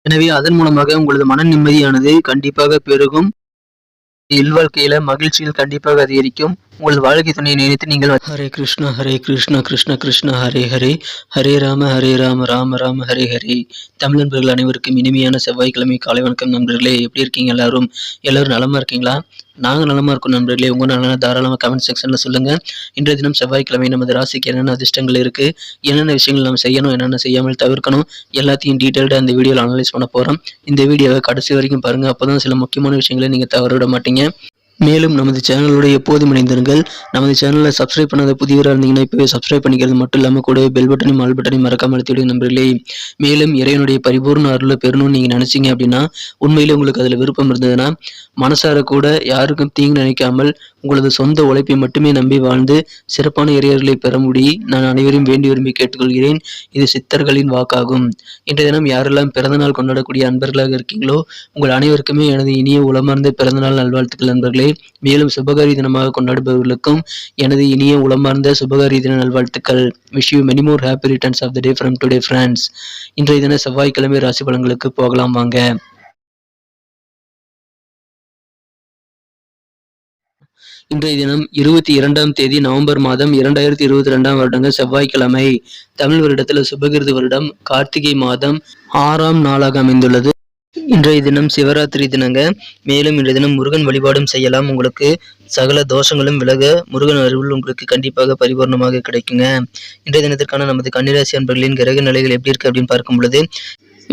எனவே அதன் மூலமாக உங்களது மன நிம்மதியானது கண்டிப்பாக பெருகும். இல்வாழ்க்கையில மகிழ்ச்சிகள் கண்டிப்பாக அதிகரிக்கும். உங்கள் வாழ்க்கை துணையை நினைத்து நீங்கள் ஹரே கிருஷ்ணா கிருஷ்ண கிருஷ்ணா ஹரே ஹரே, ஹரே ராம ராம ராம ஹரே ஹரே. தமிழ் நண்பர்கள் அனைவருக்கும் இனிமையான செவ்வாய்க்கிழமை காலை வணக்கம் நண்பர்களே. எப்படி இருக்கீங்க? எல்லாரும் நலமா இருக்கீங்களா? நாங்கள் நலமா இருக்கோம் நண்பர்களே. உங்க நலன தாராளமாக கமெண்ட் செக்ஷன்ல சொல்லுங்க. இன்றைய தினம் செவ்வாய்க்கிழமை நமது ராசிக்கு என்னென்ன அதிர்ஷ்டங்கள் இருக்கு, என்னென்ன விஷயங்கள் நம்ம செய்யணும், என்னென்ன செய்யாமல் தவிர்க்கணும், எல்லாத்தையும் டீட்டெயில்டாக இந்த வீடியோவில் அனலைஸ் பண்ண போறோம். இந்த வீடியோவை கடைசி வரைக்கும் பாருங்க. அப்போதான் சில முக்கியமான விஷயங்களை நீங்க தவற விட மாட்டீங்க. மேலும் நமது சேனலோட எப்போதும் இணைந்திருங்கள். நமது சேனலை சப்ஸ்கிரைப் பண்ணாத புதியவராக இருந்தீங்கன்னா இப்போவே சப்ஸ்கிரைப் பண்ணிக்கிறது மட்டும் இல்லாமல் கூட பெல் பட்டனையும் ஆல் பட்டனையும் மறக்காம அழுத்திவிடுங்க நண்பர்களே. மேலும் இறைவனுடைய பரிபூர்ண அருளை பெறணும்னு நீங்கள் நினைச்சீங்க அப்படின்னா, உண்மையிலே உங்களுக்கு அதில் விருப்பம் இருந்ததுன்னா, மனசார கூட யாருக்கும் தீங்கு நினைக்காமல் உங்களது சொந்த உழைப்பை மட்டுமே நம்பி வாழ்ந்து சிறப்பான இறையர்களை பெற முடியும் நான் அனைவரையும் வேண்டி விரும்பி கேட்டுக்கொள்கிறேன். இது சித்தர்களின் வாக்காகும். இன்றைய தினம் யாரெல்லாம் பிறந்தநாள் கொண்டாடக்கூடிய அன்பர்களாக இருக்கீங்களோ உங்கள் அனைவருக்குமே எனது இனிய உளமார்ந்த பிறந்தநாள் நல்வாழ்த்துக்கள் நண்பர்களே. மேலும் சுபகாரி தினமாக கொண்டாடுபவர்களுக்கும் எனது இனிய உளமார்ந்த சுபகாரி தின நல்வாழ்த்துக்கள். Wish you many more happy returns of the day from today friends. இன்றைய தின செவ்வாய்க்கிழமை ராசி பலன்களுக்கு போகலாம் வாங்க. இன்றைய தினம் 22ஆம் தேதி நவம்பர் மாதம் 2022ஆம் வருடங்கள் செவ்வாய்க்கிழமை. தமிழ் வருடத்தில் சுபகிருது வருடம் கார்த்திகை மாதம் 6ஆம் நாளாக அமைந்துள்ளது. இன்றைய தினம் சிவராத்திரி தினங்க. மேலும் இன்றைய தினம் முருகன் வழிபாடும் செய்யலாம். உங்களுக்கு சகல தோஷங்களும் விலக முருகன் அருள் உங்களுக்கு கண்டிப்பாக பரிபூர்ணமாக கிடைக்குங்க. இன்றைய தினத்திற்கான நமது கன்னிராசி அன்பர்களின் கிரக நிலைகள் எப்படி இருக்கு அப்படின்னு பார்க்கும் பொழுது,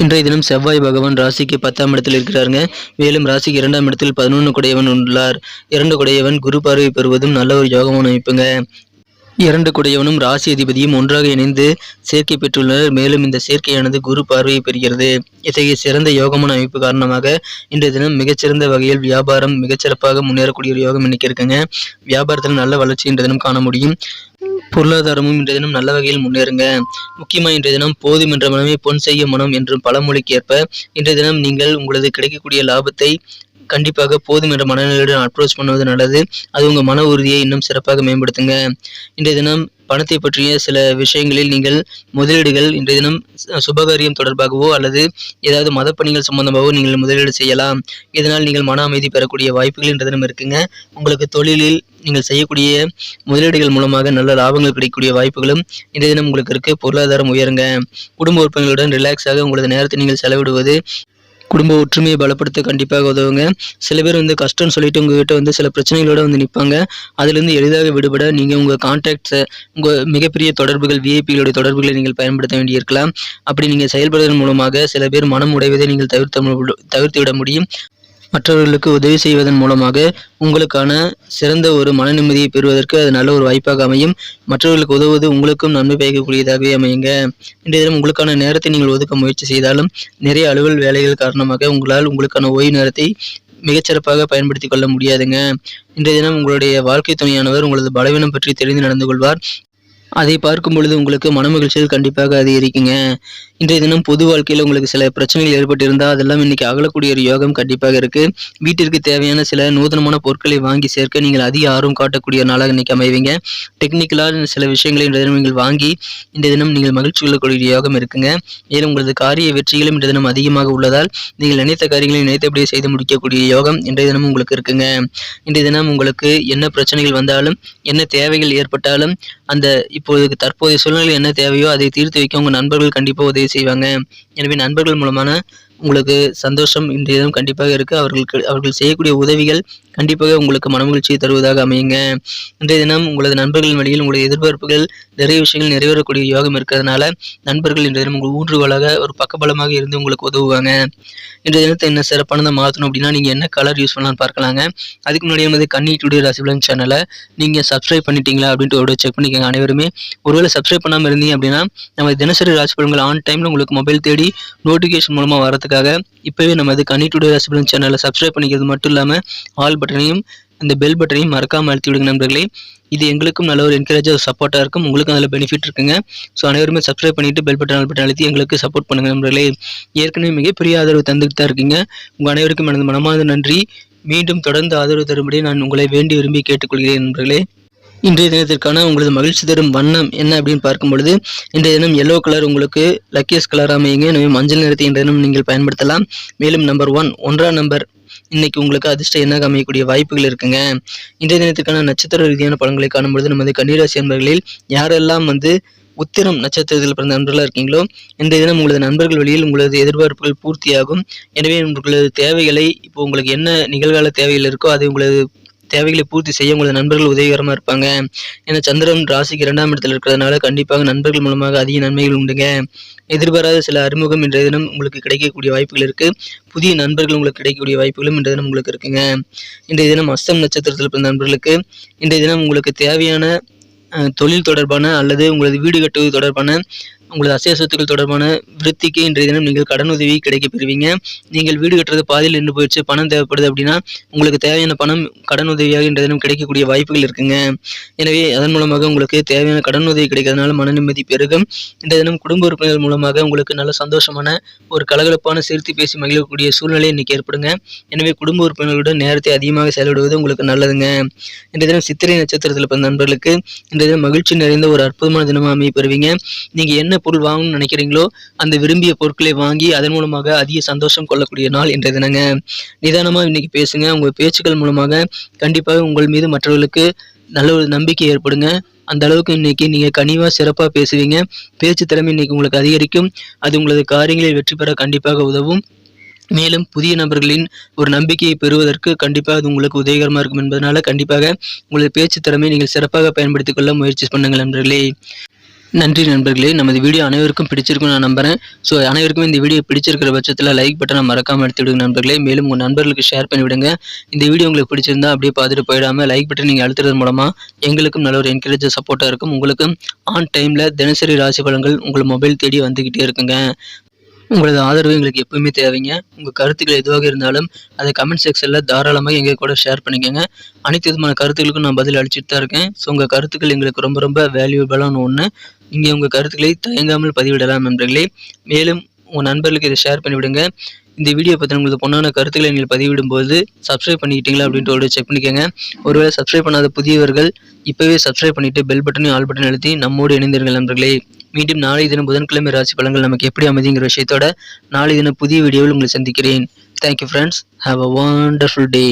இன்றைய தினம் செவ்வாய் பகவான் ராசிக்கு 10ஆம் இடத்தில் இருக்கிறாருங்க. மேலும் ராசிக்கு 2ஆம் இடத்தில் 11 குடையவன் உள்ளார். 2 குடையவன் குரு பார்வை பெறுவதும் நல்ல ஒரு யோகமான அமைப்புங்க. 2 குடையவனும் ராசி அதிபதியும் ஒன்றாக இணைந்து சேர்க்கை பெற்றுள்ளனர். மேலும் இந்த சேர்க்கையானது குரு பார்வையை பெறுகிறது. இத்தகைய சிறந்த யோகமான அமைப்பு காரணமாக இன்றைய தினம் மிகச்சிறந்த வகையில் வியாபாரம் மிகச்சிறப்பாக முன்னேறக்கூடிய ஒரு யோகம் இன்னைக்கு இருக்குங்க. வியாபாரத்தில் நல்ல வளர்ச்சி இன்றைய தினம் காண முடியும். பொருளாதாரமும் இன்றைய தினம் நல்ல வகையில் முன்னேறுங்க. முக்கியமா இன்றைய தினம் போதும் என்ற மனமே பொன் செய்ய மனம் என்றும் பழமொழிக்கு ஏற்ப இன்றைய தினம் நீங்கள் உங்களது கிடைக்கக்கூடிய லாபத்தை கண்டிப்பாக போதும் என்ற மனநிலையுடன் அப்ரோச் பண்ணுவது நல்லது. அது உங்கள் மன உறுதியை இன்னும் சிறப்பாக மேம்படுத்துங்க. இன்றைய தினம் பணத்தை பற்றிய சில விஷயங்களில் நீங்கள் முதலீடுகள் இன்றைய தினம் சுபகாரியம் தொடர்பாகவோ அல்லது ஏதாவது மதப்பணிகள் சம்பந்தமாகவோ நீங்கள் முதலீடு செய்யலாம். இதனால் நீங்கள் மன அமைதி பெறக்கூடிய வாய்ப்புகள் இன்றைய தினம் இருக்குங்க. உங்களுக்கு தொழிலில் நீங்கள் செய்யக்கூடிய முதலீடுகள் மூலமாக நல்ல லாபங்கள் கிடைக்கக்கூடிய வாய்ப்புகளும் இன்றைய தினம் உங்களுக்கு இருக்கு. பொருளாதாரம் உயருங்க. குடும்ப உறுப்பினர்களுடன் ரிலாக்ஸாக உங்களது நேரத்தை நீங்கள் செலவிடுவது குடும்ப ஒற்றுமையை பலப்படுத்த கண்டிப்பாக உதவுங்க. சில பேர் கஷ்டம்னு சொல்லிட்டு உங்ககிட்ட சில பிரச்சனைகளோட நிற்பாங்க. அதுலேருந்து எளிதாக விடுபட நீங்கள் உங்கள் கான்டாக்ட்ஸை உங்கள் மிகப்பெரிய தொடர்புகள் விஐபிகளுடைய தொடர்புகளை நீங்கள் பயன்படுத்த வேண்டியிருக்கலாம். அப்படி நீங்கள் செயல்படுவதன் மூலமாக சில பேர் மனம் உடைவதை நீங்கள் தவிர்த்து விட முடியும். மற்றவர்களுக்கு உதவி செய்வதன் மூலமாக உங்களுக்கான சிறந்த ஒரு மன நிம்மதியை பெறுவதற்கு அது நல்ல ஒரு வாய்ப்பாக அமையும். மற்றவர்களுக்கு உதவுவது உங்களுக்கும் நன்மை பயக்கக்கூடியதாகவே அமையுங்க. இன்றைய தினம் உங்களுக்கான நேரத்தை நீங்கள் ஒதுக்க முயற்சி செய்தாலும் நிறைய அலுவல் வேலைகள் காரணமாக உங்களால் உங்களுக்கான ஓய்வு நேரத்தை மிகச்சிறப்பாக பயன்படுத்தி கொள்ள முடியாதுங்க. இன்றைய தினம் உங்களுடைய வாழ்க்கை துணையானவர் உங்களது பலவீனம் பற்றி தெரிந்து நடந்து கொள்வார். அதை பார்க்கும் பொழுது உங்களுக்கு மனமகிழ்ச்சிகள் கண்டிப்பாக அதிகரிக்குங்க. இன்றைய தினம் பொது வாழ்க்கையில் உங்களுக்கு சில பிரச்சனைகள் ஏற்பட்டிருந்தால் அதெல்லாம் இன்னைக்கு அகலக்கூடிய ஒரு யோகம் கண்டிப்பாக இருக்கு. வீட்டிற்கு தேவையான சில நூதனமான பொருட்களை வாங்கி சேர்க்க நீங்கள் அதிக ஆர்வம் காட்டக்கூடிய நாளாக இன்னைக்கு அமைவீங்க. டெக்னிக்கலான சில விஷயங்களை இன்றைய தினம் நீங்கள் வாங்கி இன்றைய தினம் நீங்கள் மகிழ்ச்சி கொள்ளக்கூடிய யோகம் இருக்குங்க. மேலும் உங்களது காரிய வெற்றிகளும் இன்றைய தினம் அதிகமாக உள்ளதால் நீங்கள் நினைத்த காரியங்களை நினைத்தபடியே செய்து முடிக்கக்கூடிய யோகம் இன்றைய தினம் உங்களுக்கு இருக்குங்க. இன்றைய தினம் உங்களுக்கு என்ன பிரச்சனைகள் வந்தாலும் என்ன தேவைகள் ஏற்பட்டாலும் அந்த இப்போது தற்போதைய சூழ்நிலை என்ன தேவையோ அதை தீர்த்து வைக்க உங்கள் நண்பர்கள் கண்டிப்பாக உதவி செய்வாங்க. எனவே நண்பர்கள் மூலமான உங்களுக்கு சந்தோஷம் இன்றைய தினம் கண்டிப்பாக இருக்கு. அவர்கள் செய்யக்கூடிய உதவிகள் கண்டிப்பாக உங்களுக்கு மனமகிழ்ச்சியை தருவதாக அமையுங்க. இன்றைய தினம் உங்களது நண்பர்களின் வழியில் உங்களுடைய எதிர்பார்ப்புகள் நிறைய விஷயங்கள் நிறைவேறக்கூடிய யோகம் இருக்கிறதுனால நண்பர்கள் இன்றைய தினம் உங்கள் ஊன்றுகோலாக ஒரு பக்கபலமாக இருந்து உங்களுக்கு உதவுவாங்க. இன்றைய தினத்தை என்ன சிறப்பானதை மாற்றணும் அப்படின்னா நீங்கள் என்ன கலர் யூஸ் பண்ணலாம்னு பார்க்கலாங்க. அதுக்கு முன்னாடி வந்து கன்னி டுடே ராசி பலன் சேனலை நீங்கள் சப்ஸ்கிரைப் பண்ணிட்டீங்களா அப்படின்ட்டு ஒரு செக் பண்ணிக்கோங்க அனைவருமே. ஒருவேளை சப்ஸ்கிரைப் பண்ணாமல் இருந்தீங்க அப்படின்னா நம்ம தினசரி ராசி பலன்கள் ஆன் டைமில் உங்களுக்கு மொபைல் தேடி நோட்டிஃபிகேஷன் மூலமாக வரதுக்காக இப்போவே நம்ம கன்னி டுடே ராசி பலன் சேனலை சப்ஸ்கிரைப் பண்ணிக்கிறது மட்டும் இல்லாமல் ஆல் பட்டனையும் அந்த பெல் பட்டனையும் மறக்காமல் அழுத்தி விடுங்க நண்பர்களே. இது எங்களுக்கும் நல்ல ஒரு என்கரேஜாக சப்போர்ட்டாக இருக்கும். உங்களுக்கும் அதில் பெனிஃபிட் இருக்குங்க. ஸோ அனைவருமே சப்ஸ்கிரைப் பண்ணிட்டு பெல் பட்டன் ஆல் பட்டன் அழுத்தி எங்களுக்கு சப்போர்ட் பண்ணுங்க நண்பர்களே. ஏற்கனவே மிகப்பெரிய ஆதரவு தந்துட்டு தான் இருக்கீங்க. உங்கள் அனைவருக்கும் எனது மனமார்ந்த நன்றி. மீண்டும் தொடர்ந்து ஆதரவு தரும்படி நான் உங்களை வேண்டி விரும்பி கேட்டுக்கொள்கிறேன் நண்பர்களே. இன்றைய தினத்திற்கான உங்களது மகிழ்ச்சி தரும் வண்ணம் என்ன அப்படின்னு பார்க்கும் பொழுது, இன்றைய தினம் எல்லோ கலர் உங்களுக்கு லக்கியஸ்ட் கலர் அமையுங்க. எனவே மஞ்சள் நிறத்தை இன்றைய தினம் நீங்கள் பயன்படுத்தலாம். மேலும் நம்பர் 1 நம்பர் இன்னைக்கு உங்களுக்கு அதிர்ஷ்ட எண்ணாக அமையக்கூடிய வாய்ப்புகள் இருக்குங்க. இன்றைய தினத்திற்கான நட்சத்திர ரீதியான பலன்களை காணும்பொழுது நமது கன்னிராசி அன்பர்களில் யாரெல்லாம் உத்திரம் நட்சத்திரத்தில் பிறந்த நண்பர்களாக இருக்கீங்களோ, இன்றைய தினம் உங்களது நண்பர்கள் வழியில் உங்களது எதிர்பார்ப்புகள் பூர்த்தியாகும். எனவே உங்களது தேவைகளை இப்போ உங்களுக்கு என்ன நிகழ்கால தேவைகள் இருக்கோ அதை உங்களது தேவைகளை பூர்த்தி செய்ய உங்களது நண்பர்கள் உதவிகரமாக இருப்பாங்க. ஏன்னா சந்திரன் ராசிக்கு 2ஆம் இடத்துல இருக்கிறதுனால கண்டிப்பாக நண்பர்கள் மூலமாக அதிக நன்மைகள் உண்டுங்க. எதிர்பாராத சில அறிமுகம் இன்றைய தினம் உங்களுக்கு கிடைக்கக்கூடிய வாய்ப்புகள் இருக்கு. புதிய நண்பர்கள் உங்களுக்கு கிடைக்கக்கூடிய வாய்ப்புகளும் இன்றைய தினம் உங்களுக்கு இருக்குங்க. இன்றைய தினம் அஸ்தம் நட்சத்திரத்தில் பிறந்த நண்பர்களுக்கு இன்றைய தினம் உங்களுக்கு தேவையான தொழில் தொடர்பான அல்லது உங்களது வீடு கட்டுவது தொடர்பான உங்களது அசைய சொத்துக்கள் தொடர்பான விருத்திக்கு இன்றைய தினம் நீங்கள் கடன் உதவி கிடைக்க பெறுவீங்க. நீங்கள் வீடு கட்டுறது பாதியில் நின்று போயிடுச்சு, பணம் தேவைப்படுது அப்படின்னா உங்களுக்கு தேவையான பணம் கடன் உதவியாக இன்றைய தினம் கிடைக்கக்கூடிய வாய்ப்புகள் இருக்குங்க. எனவே அதன் மூலமாக உங்களுக்கு தேவையான கடன் உதவி கிடைக்கிறதுனால மன நிம்மதி பெருகும். இன்றைய தினம் குடும்ப உறுப்பினர்கள் மூலமாக உங்களுக்கு நல்ல சந்தோஷமான ஒரு கலகலப்பான சிரித்து பேசி மகிழக்கூடிய சூழ்நிலை இன்னைக்கு ஏற்படுங்க. எனவே குடும்ப உறுப்பினர்களுடன் நேரத்தை அதிகமாக செலவிடுவது உங்களுக்கு நல்லதுங்க. இன்றைய தினம் சித்திரை நட்சத்திரத்தில் பிறந்த நண்பர்களுக்கு இன்றைய தினம் மகிழ்ச்சி நிறைந்த ஒரு அற்புதமான தினமாக அமைய பெறுவீங்க. நீங்க என்ன பொருள் வாங்கணும்னு நினைக்கிறீங்களோ அந்த விரும்பிய பொருட்களை வாங்கி அதன் மூலமாக அதிக சந்தோஷம் கொள்ளக்கூடிய நாள் இன்றைய தினங்க. நிதானமா இன்னைக்கு பேசுங்க. உங்க பேச்சுக்கள் மூலமாக கண்டிப்பாக உங்கள் மீது மற்றவர்களுக்கு நல்ல ஒரு நம்பிக்கை ஏற்படுங்க. அந்த அளவுக்கு இன்னைக்கு நீங்க கனிவா சிறப்பா பேசுவீங்க. பேச்சு திறமை இன்னைக்கு உங்களுக்கு அதிகரிக்கும். அது உங்களது காரியங்களில் வெற்றி பெற கண்டிப்பாக உதவும். மேலும் புதிய நபர்களின் ஒரு நம்பிக்கையை பெறுவதற்கு கண்டிப்பாக அது உங்களுக்கு உதவிகரமாக இருக்கும் என்பதனால கண்டிப்பாக உங்களது பேச்சு திறமை நீங்கள் சிறப்பாக பயன்படுத்திக் கொள்ள முயற்சி பண்ணுங்கள் நண்பர்களே. நன்றி நண்பர்களே. நமது வீடியோ அனைவருக்கும் பிடிச்சிருக்கும் நான் நம்புறேன். ஸோ அனைவருக்கும் இந்த வீடியோ பிடிச்சிருக்கிற பட்சத்தில் லைக் பட்டனை மறக்காமல் எடுத்து விடுங்க நண்பர்களே. மேலும் உங்கள் நண்பர்களுக்கு ஷேர் பண்ணி விடுங்க. இந்த வீடியோ உங்களுக்கு பிடிச்சிருந்தா அப்படியே பார்த்துட்டு போயிடாமல் லைக் பட்டன் நீங்கள் அழுத்துறது மூலமாக எங்களுக்கும் நல்ல ஒரு என்கரேஜ் சப்போர்ட்டாக இருக்கும். உங்களுக்கும் ஆன் டைமில் தினசரி ராசி பலன்கள் உங்கள் மொபைல் தேடி வந்துக்கிட்டே இருக்குங்க. உங்களது ஆதரவு எங்களுக்கு எப்பவுமே தேவைங்க. உங்கள் கருத்துக்கள் எதுவாக இருந்தாலும் அதை கமெண்ட் செக்ஷனில் தாராளமாக எங்கள் கூட ஷேர் பண்ணிக்கோங்க. அனைத்து விதமான கருத்துக்களுக்கும் நான் பதில் அளிச்சுட்டு தான் இருக்கேன். ஸோ உங்கள் கருத்துக்கள் எங்களுக்கு ரொம்ப ரொம்ப வேல்யூபிளான ஒன்று. நீங்கள் உங்கள் கருத்துக்களை தயங்காமல் பதிவிடலாம் நண்பர்களே. மேலும் உங்கள் நண்பர்களுக்கு இதை ஷேர் பண்ணிவிடுங்க. இந்த வீடியோ பற்றி உங்களுக்கு பொண்ணான கருத்துக்களை நீங்கள் பதிவிடும்போது சப்ஸ்கிரைப் பண்ணிக்கிட்டீங்களா அப்படின்ட்டு ஒரு செக் பண்ணிக்கோங்க. ஒருவேளை சப்ஸ்கிரைப் பண்ணாத புதியவர்கள் இப்போவே சப்ஸ்கிரைப் பண்ணிவிட்டு பெல் பட்டனையும் ஆல் பட்டன் அழுத்தி நம்மோடு இணைந்திருங்கள் நண்பர்களே. மீண்டும் நாளை தினம் புதன்கிழமை ராசி பலன்கள் நமக்கு எப்படி அமைதிங்கிற விஷயத்தோட நாளை தினம் புதிய வீடியோவில் உங்களை சந்திக்கிறேன். Thank you friends. Have a wonderful day.